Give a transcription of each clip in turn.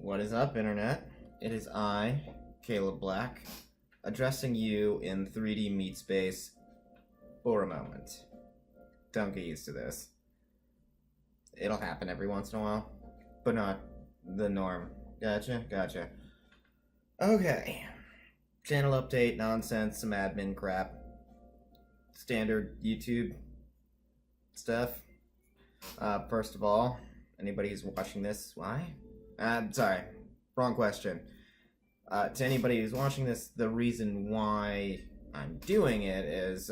What is up, Internet? It is I, Caleb Black, addressing you in 3D meat space for a moment. Don't get used to this. It'll happen every once in a while, but not the norm. Gotcha. Okay. Channel update, nonsense, some admin crap. Standard YouTube stuff. First of all, anybody who's watching this, why? Sorry, wrong question. To anybody who's watching this, the reason why I'm doing it is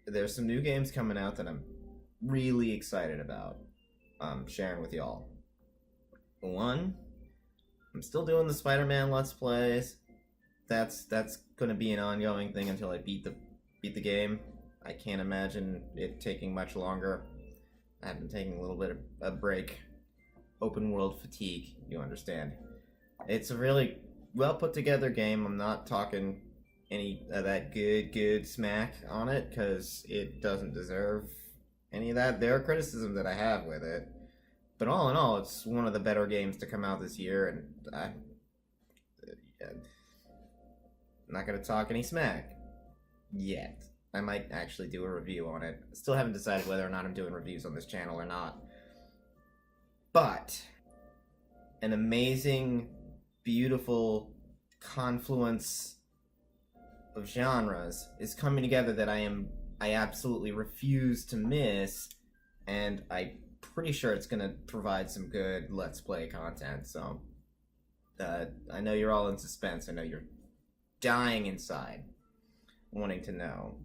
there's some new games coming out that I'm really excited about sharing with y'all. One, I'm still doing the Spider-Man Let's Plays. That's gonna be an ongoing thing until I beat the game. I can't imagine it taking much longer. I've been taking a little bit of a break. Open world fatigue, you understand. It's a really well put together game. I'm not talking any of that good smack on it, because it doesn't deserve any of that. There are criticisms that I have with it, but all in all, it's one of the better games to come out this year, and I'm not going to talk any smack yet. I might actually do a review on it. Still haven't decided whether or not I'm doing reviews on this channel or not. But an amazing, beautiful confluence of genres is coming together that I absolutely refuse to miss, and I'm pretty sure it's going to provide some good Let's Play content. So I know you're all in suspense. I know you're dying inside, wanting to know.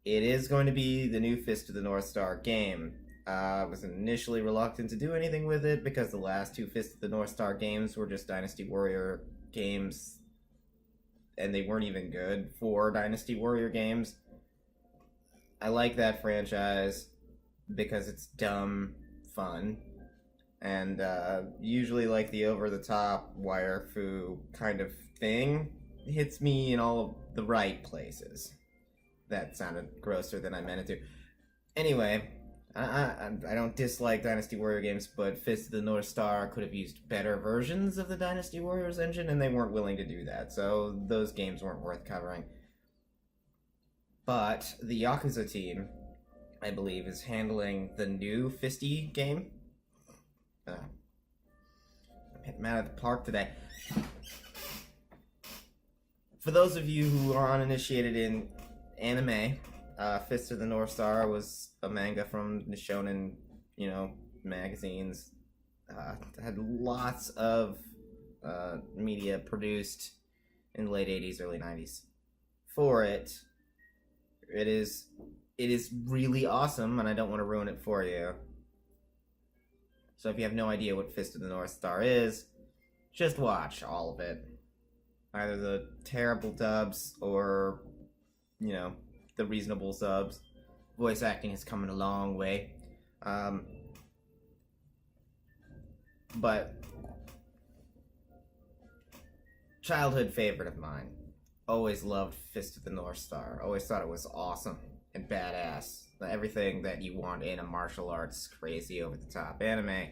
It is going to be the new Fist of the North Star game. I was initially reluctant to do anything with it because the last two Fist of the North Star games were just Dynasty Warrior games, and they weren't even good for Dynasty Warrior games. I like that franchise because it's dumb fun, and usually like the over-the-top wire-fu kind of thing hits me in all the right places. That sounded grosser than I meant it to. Anyway, I don't dislike Dynasty Warrior games, but Fist of the North Star could have used better versions of the Dynasty Warriors engine, and they weren't willing to do that, so those games weren't worth covering. But the Yakuza team, I believe, is handling the new Fisty game. I'm hitting out of the park today. For those of you who are uninitiated in anime, Fist of the North Star was a manga from the shonen, magazines. Had lots of media produced in the late 80s, early 90s for it. It is really awesome, and I don't want to ruin it for you. So if you have no idea what Fist of the North Star is, just watch all of it. Either the terrible dubs or, the reasonable subs. Voice acting has come a long way. But childhood favorite of mine. Always loved Fist of the North Star. Always thought it was awesome and badass. Everything that you want in a martial arts crazy over the top anime.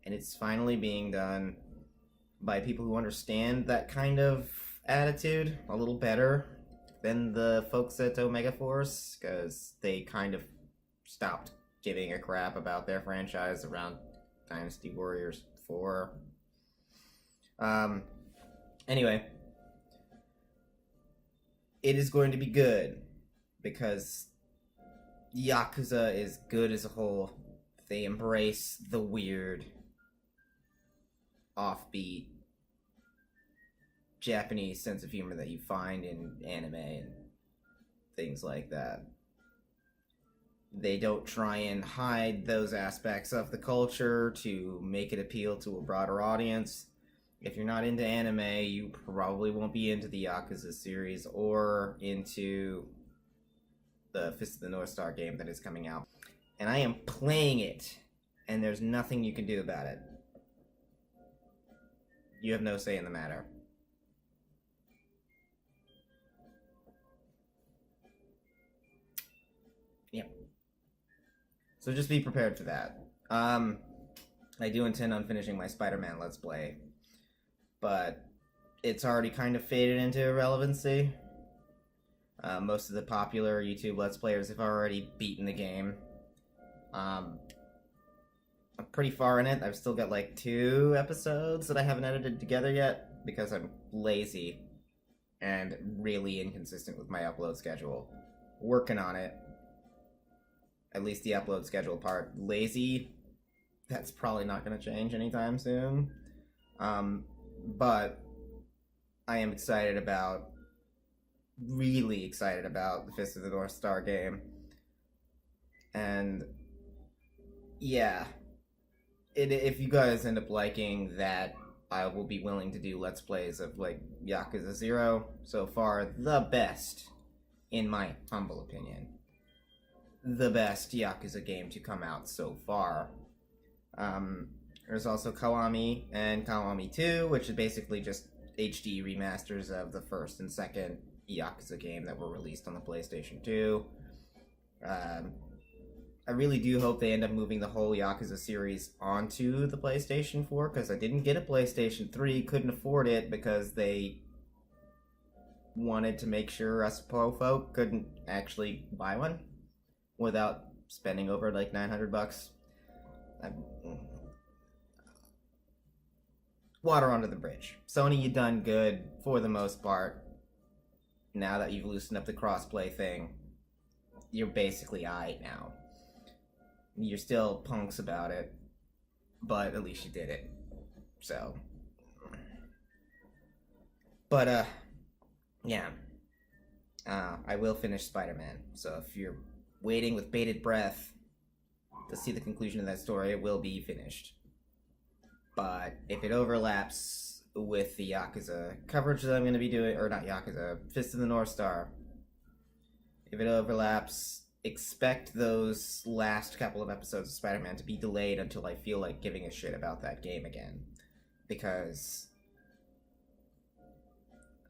And it's finally being done by people who understand that kind of attitude a little better than the folks at Omega Force, because they kind of stopped giving a crap about their franchise around Dynasty Warriors 4. Anyway, it is going to be good, because Yakuza is good as a whole. They embrace the weird, offbeat Japanese sense of humor that you find in anime and things like that. They don't try and hide those aspects of the culture to make it appeal to a broader audience. If you're not into anime, you probably won't be into the Yakuza series or into the Fist of the North Star game that is coming out. And I am playing it, and there's nothing you can do about it. You have no say in the matter. Yep. So just be prepared for that. I do intend on finishing my Spider-Man Let's Play, but it's already kind of faded into irrelevancy. Most of the popular YouTube Let's Players have already beaten the game. I'm pretty far in it. I've still got like 2 episodes that I haven't edited together yet because I'm lazy and really inconsistent with my upload schedule. Working on it. At least the upload schedule part. Lazy, that's probably not going to change anytime soon. But I am really excited about the Fist of the North Star game. And yeah, if you guys end up liking that, I will be willing to do Let's Plays of like Yakuza 0. So far, the best, in my humble opinion. The best Yakuza game to come out so far. There's also Kiwami and Kiwami 2, which is basically just HD remasters of the first and second Yakuza game that were released on the PlayStation 2. I really do hope they end up moving the whole Yakuza series onto the PlayStation 4, because I didn't get a PlayStation 3, couldn't afford it, because they wanted to make sure us poor folk couldn't actually buy one without spending over like $900. Water under the bridge. Sony, you done good for the most part. Now that you've loosened up the crossplay thing, you're basically aight now. You're still punks about it, but at least you did it. So, but yeah, I will finish Spider-Man. So if you're waiting with bated breath to see the conclusion of that story, it will be finished. But if it overlaps with the Yakuza coverage that I'm going to be doing, or not Yakuza, Fist of the North Star, if it overlaps, expect those last couple of episodes of Spider-Man to be delayed until I feel like giving a shit about that game again. Because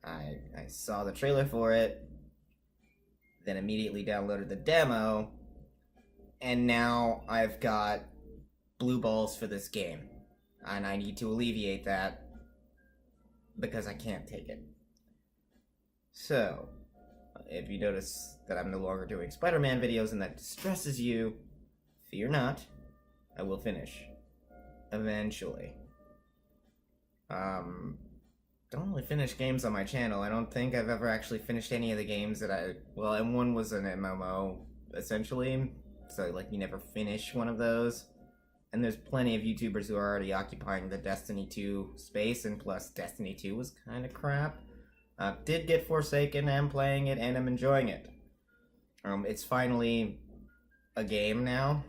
I saw the trailer for it, then immediately downloaded the demo, and now I've got blue balls for this game. And I need to alleviate that because I can't take it. So, if you notice that I'm no longer doing Spider-Man videos and that distresses you, fear not, I will finish. Eventually. Don't really finish games on my channel. I don't think I've ever actually finished any of the games that well, and one was an MMO, essentially. So, like, you never finish one of those. And there's plenty of YouTubers who are already occupying the Destiny 2 space, and plus Destiny 2 was kind of crap. Did get Forsaken, I'm playing it, and I'm enjoying it. It's finally a game now.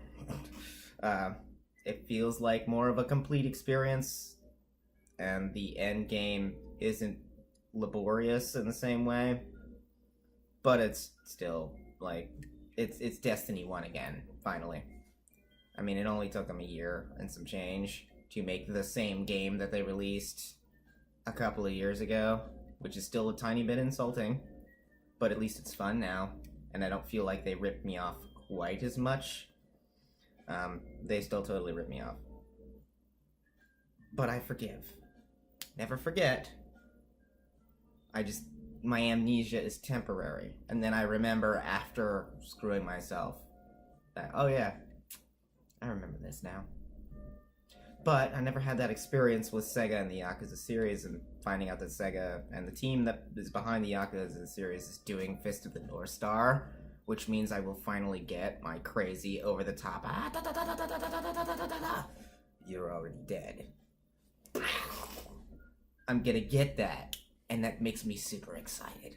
It feels like more of a complete experience, and the end game isn't laborious in the same way. But it's still, like, it's Destiny 1 again, finally. I mean, it only took them a year and some change to make the same game that they released a couple of years ago, which is still a tiny bit insulting, but at least it's fun now, and I don't feel like they ripped me off quite as much. They still totally ripped me off. But I forgive. Never forget. My amnesia is temporary, and then I remember after screwing myself that, oh yeah, I remember this now. But I never had that experience with Sega and the Yakuza series, and finding out that Sega and the team that is behind the Yakuza series is doing Fist of the North Star, which means I will finally get my crazy over-the-top you're already dead. I'm gonna get that, and that makes me super excited.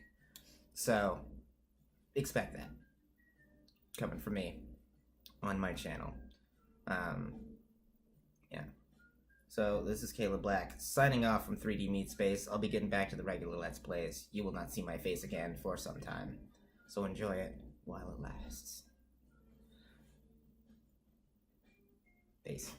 So, expect that. Coming from me on my channel. Yeah. So, this is Caleb Black, signing off from 3D meatspace. I'll be getting back to the regular Let's Plays. You will not see my face again for some time. So enjoy it while it lasts. Peace.